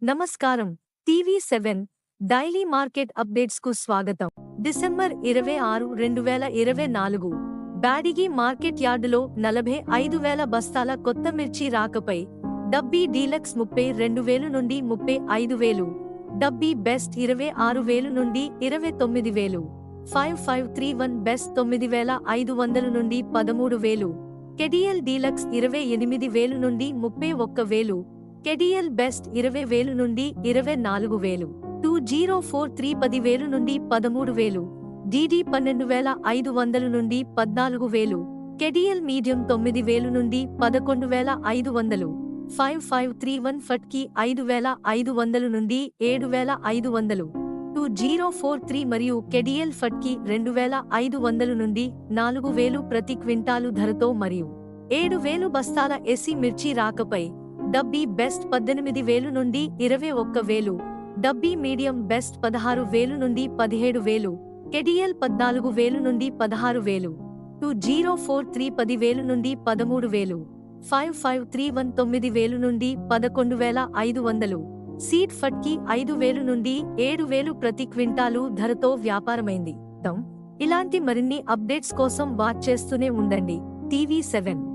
నమస్కారం. టీవీ7 daily market updates కు స్వాగతం. డిసెంబర్ 26, 2024 బ్యాడగి మార్కెట్ యార్డులో 45,000 బస్తాల కొత్త మిర్చి రాకపై డబ్బీ డీలక్స్ 32,000 నుండి 35,000, డబ్బీ బెస్ట్ 26,000 నుండి 29,000, 5531 బెస్ట్ 9,500 నుండి 13,000, కెడిఎల్ డీలక్స్ 28,000 నుండి 31,000, కెడిఎల్ బెస్ట్ 20,000 నుండి 24,000, 2043 10,000 నుండి 13,000, డిడి 12,500 నుండి 14,000, కెడిఎల్ మీడియం 9,000 నుండి 11,500, 5531 ఫట్కి 5,500 నుండి 7,500, 2043 మరియు కెడిఎల్ ఫట్కి 2,500 నుండి 4,000 ప్రతి క్వింటాలు ధరతో మరియు 7,000 బస్తాల ఎసి మిర్చి రాకపై డబ్బీ బెస్ట్ 18,000 నుండి 21,000, డబ్బీ మీడియం బెస్ట్ 16,000 నుండి 17,000, కెడిఎల్ 14,000 నుండి 16,000, 2043 10,000 నుండి 13,000, 5531 9,000 నుండి 11,500, సీడ్ ఫట్కి 5,000 నుండి 7,000 ప్రతి క్వింటాలు ధరతో వ్యాపారమైంది. ఇలాంటి మరిన్ని అప్డేట్స్ కోసం వాచ్ చేస్తూనే ఉండండి టీవీ7.